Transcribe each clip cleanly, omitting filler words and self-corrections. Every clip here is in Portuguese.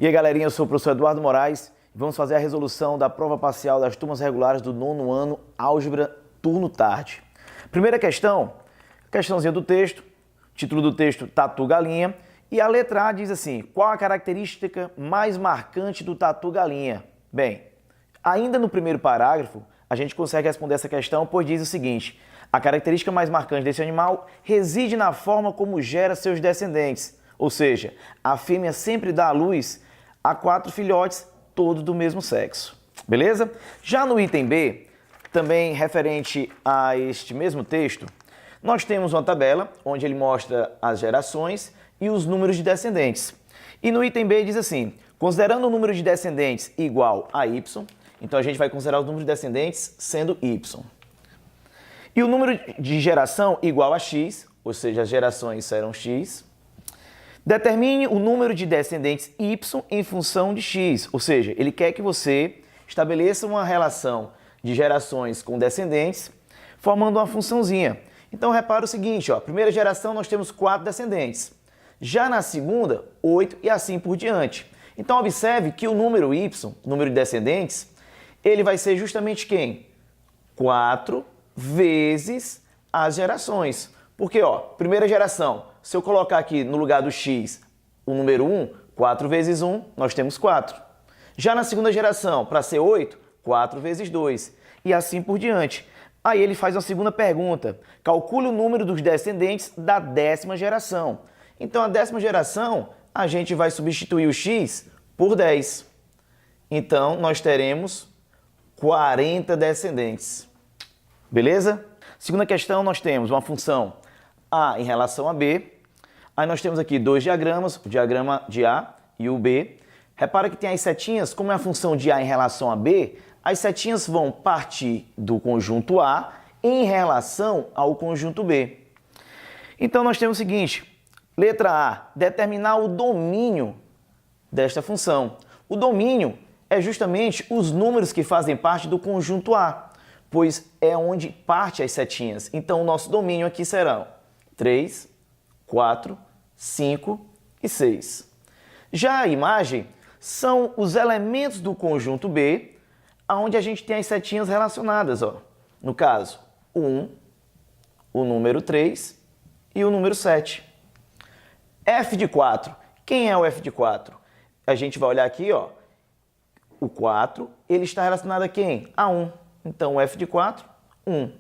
E aí, galerinha, eu sou o professor Eduardo Moraes e vamos fazer a resolução da prova parcial das turmas regulares do 9º ano, Álgebra, turno tarde. Primeira questãozinha do texto, título do texto, Tatu Galinha, e a letra A diz assim, qual a característica mais marcante do tatu galinha? Bem, ainda no primeiro parágrafo, a gente consegue responder essa questão, pois diz o seguinte, a característica mais marcante desse animal reside na forma como gera seus descendentes, ou seja, a fêmea sempre dá à luz a 4 filhotes, todos do mesmo sexo. Beleza? Já no item B, também referente a este mesmo texto, nós temos uma tabela onde ele mostra as gerações e os números de descendentes. E no item B diz assim, considerando o número de descendentes igual a y, então a gente vai considerar os números de descendentes sendo y. E o número de geração igual a x, ou seja, as gerações serão x. Determine o número de descendentes y em função de x, ou seja, ele quer que você estabeleça uma relação de gerações com descendentes, formando uma funçãozinha. Então, repara o seguinte, ó, primeira geração nós temos 4 descendentes. Já na segunda, 8 e assim por diante. Então, observe que o número y, número de descendentes, ele vai ser justamente quem? 4 vezes as gerações. Porque, ó, primeira geração, se eu colocar aqui no lugar do x o número 1, 4 vezes 1, nós temos 4. Já na segunda geração, para ser 8, 4 vezes 2. E assim por diante. Aí ele faz uma segunda pergunta. Calcule o número dos descendentes da 10ª geração. Então, a 10ª geração, a gente vai substituir o x por 10. Então, nós teremos 40 descendentes. Beleza? Segunda questão, nós temos uma função A em relação a B. Aí nós temos aqui dois diagramas, o diagrama de A e o B. Repara que tem as setinhas, como é a função de A em relação a B, as setinhas vão partir do conjunto A em relação ao conjunto B. Então nós temos o seguinte, letra A, determinar o domínio desta função. O domínio é justamente os números que fazem parte do conjunto A, pois é onde parte as setinhas. Então o nosso domínio aqui serão 3, 4, 5 e 6. Já a imagem são os elementos do conjunto B, onde a gente tem as setinhas relacionadas. Ó. No caso, o 1, o número 3 e o número 7. F de 4. Quem é o F de 4? A gente vai olhar aqui, ó, o 4, ele está relacionado a quem? A 1. Então, o F de 4, 1.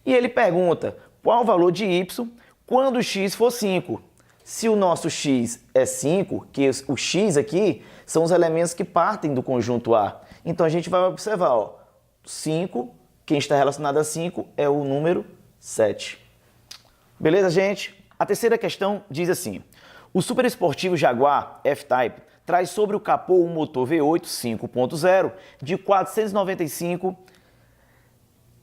E ele pergunta qual o valor de y quando o x for 5. Se o nosso x é 5, que o x aqui são os elementos que partem do conjunto A. Então, a gente vai observar, ó, 5, quem está relacionado a 5 é o número 7. Beleza, gente? A terceira questão diz assim, o superesportivo Jaguar F-Type traz sobre o capô um motor V8 5.0 de 495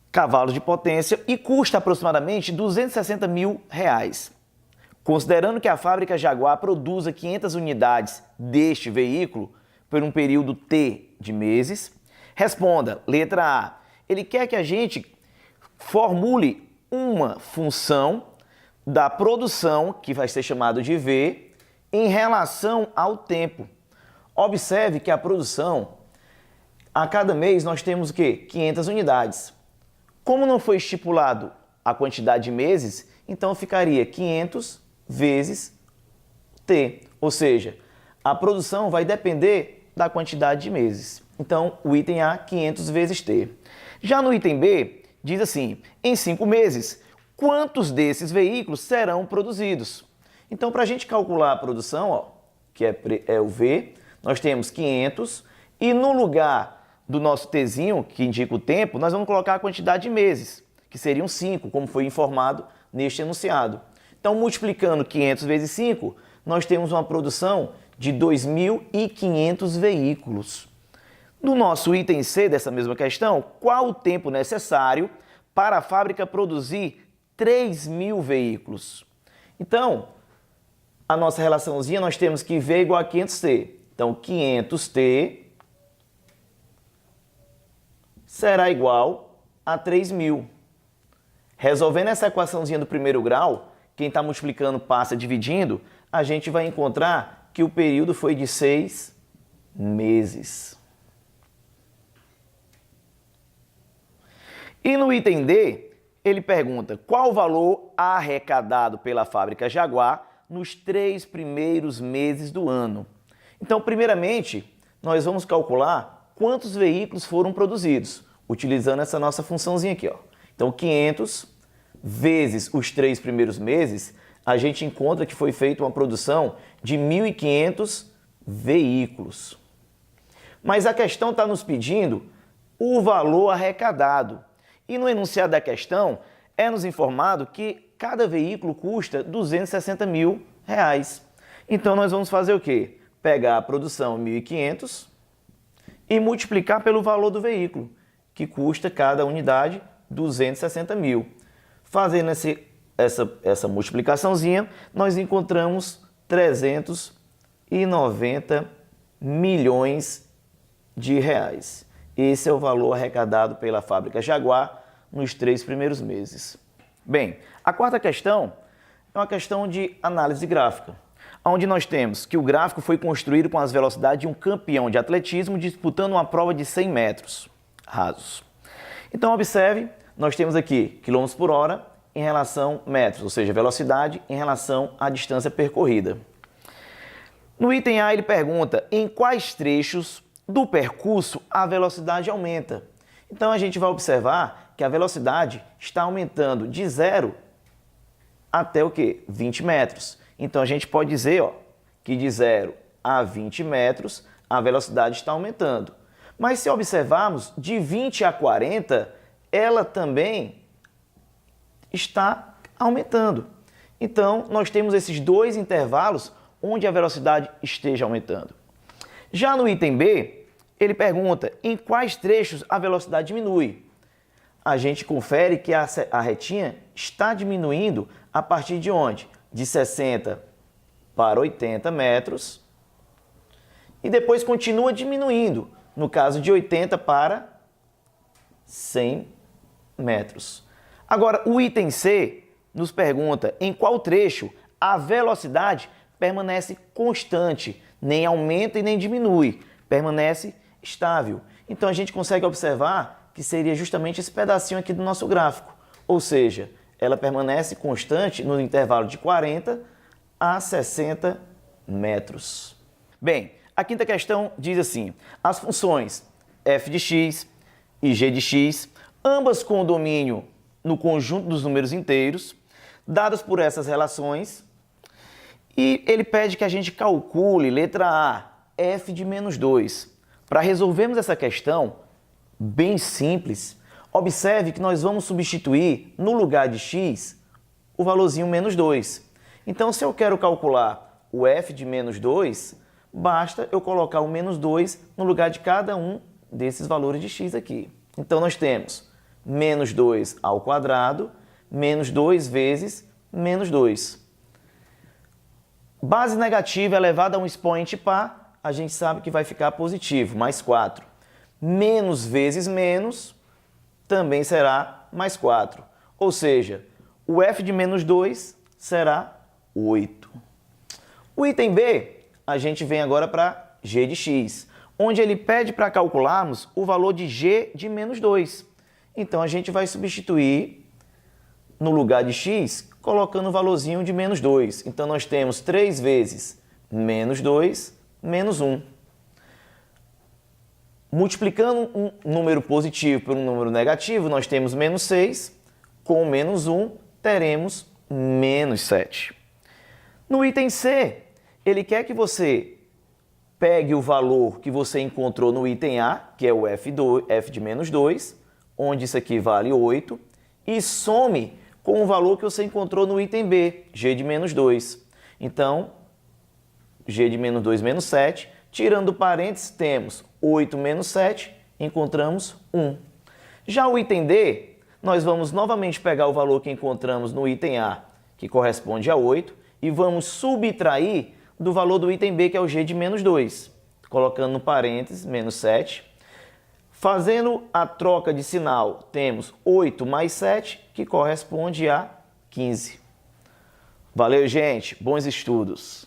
cavalos de potência e custa aproximadamente R$260 mil. Considerando que a fábrica Jaguar produza 500 unidades deste veículo por um período T de meses, responda, letra A, ele quer que a gente formule uma função da produção, que vai ser chamado de V, em relação ao tempo. Observe que a produção, a cada mês nós temos o quê? 500 unidades. Como não foi estipulado a quantidade de meses, então ficaria 500 vezes T, ou seja, a produção vai depender da quantidade de meses. Então, o item A, 500 vezes T. Já no item B, diz assim, em 5 meses, quantos desses veículos serão produzidos? Então, para a gente calcular a produção, ó, que é o V, nós temos 500 e no lugar do nosso Tzinho, que indica o tempo, nós vamos colocar a quantidade de meses, que seriam 5, como foi informado neste enunciado. Então, multiplicando 500 vezes 5, nós temos uma produção de 2.500 veículos. No nosso item C dessa mesma questão, qual o tempo necessário para a fábrica produzir 3.000 veículos? Então, a nossa relaçãozinha, nós temos que V igual a 500T. Então, 500T será igual a 3.000. Resolvendo essa equaçãozinha do primeiro grau, quem está multiplicando passa dividindo, a gente vai encontrar que o período foi de 6 meses. E no item D, ele pergunta qual o valor arrecadado pela fábrica Jaguar nos 3 primeiros meses do ano. Então, primeiramente, nós vamos calcular quantos veículos foram produzidos, utilizando essa nossa funçãozinha aqui, ó. Então, 500 vezes os 3 primeiros meses, a gente encontra que foi feita uma produção de 1.500 veículos. Mas a questão está nos pedindo o valor arrecadado. E no enunciado da questão é nos informado que cada veículo custa R$260 mil. Então nós vamos fazer o quê? Pegar a produção 1.500 e multiplicar pelo valor do veículo, que custa cada unidade 260 mil. Fazendo essa multiplicaçãozinha, nós encontramos 390 milhões de reais. Esse é o valor arrecadado pela fábrica Jaguar nos 3 primeiros meses. Bem, a quarta questão é uma questão de análise gráfica, onde nós temos que o gráfico foi construído com as velocidades de um campeão de atletismo disputando uma prova de 100 metros rasos. Então, observe, nós temos aqui quilômetros por hora em relação a metros, ou seja, velocidade em relação à distância percorrida. No item A, ele pergunta em quais trechos do percurso a velocidade aumenta. Então a gente vai observar que a velocidade está aumentando de 0 até o quê? 20 metros. Então a gente pode dizer, ó, que de 0 a 20 metros a velocidade está aumentando. Mas se observarmos, de 20 a 40, ela também está aumentando. Então nós temos esses 2 intervalos onde a velocidade esteja aumentando. Já no item B, ele pergunta em quais trechos a velocidade diminui. A gente confere que a retinha está diminuindo a partir de onde? De 60 para 80 metros e depois continua diminuindo, no caso de 80 para 100 metros. Agora, o item C nos pergunta em qual trecho a velocidade permanece constante, nem aumenta e nem diminui, permanece estável. Então a gente consegue observar que seria justamente esse pedacinho aqui do nosso gráfico, ou seja, ela permanece constante no intervalo de 40 a 60 metros. Bem, a quinta questão diz assim, as funções f de x e g de x, ambas com domínio no conjunto dos números inteiros, dadas por essas relações, e ele pede que a gente calcule, letra A, f de menos 2. Para resolvermos essa questão, bem simples, observe que nós vamos substituir, no lugar de x, o valorzinho menos 2. Então, se eu quero calcular o f de menos 2, basta eu colocar o menos 2 no lugar de cada um desses valores de x aqui. Então, nós temos menos 2 ao quadrado, menos 2 vezes menos 2. Base negativa elevada a um expoente par, a gente sabe que vai ficar positivo, mais 4. Menos vezes menos também será mais 4. Ou seja, o f de menos 2 será 8. O item B, a gente vem agora para g de x, onde ele pede para calcularmos o valor de g de menos 2. Então, a gente vai substituir no lugar de x, colocando o valorzinho de menos 2. Então, nós temos 3 vezes menos 2, menos 1. Multiplicando um número positivo por um número negativo, nós temos menos 6. Com menos 1, teremos menos 7. No item C, ele quer que você pegue o valor que você encontrou no item A, que é o f de menos 2, onde isso aqui vale 8, e some com o valor que você encontrou no item B, g de menos 2. Então, g de menos 2 menos 7, tirando o parênteses, temos 8 menos 7, encontramos 1. Já o item D, nós vamos novamente pegar o valor que encontramos no item A, que corresponde a 8, e vamos subtrair do valor do item B, que é o g de menos 2, colocando no parênteses, menos 7. Fazendo a troca de sinal, temos 8 mais 7, que corresponde a 15. Valeu, gente. Bons estudos.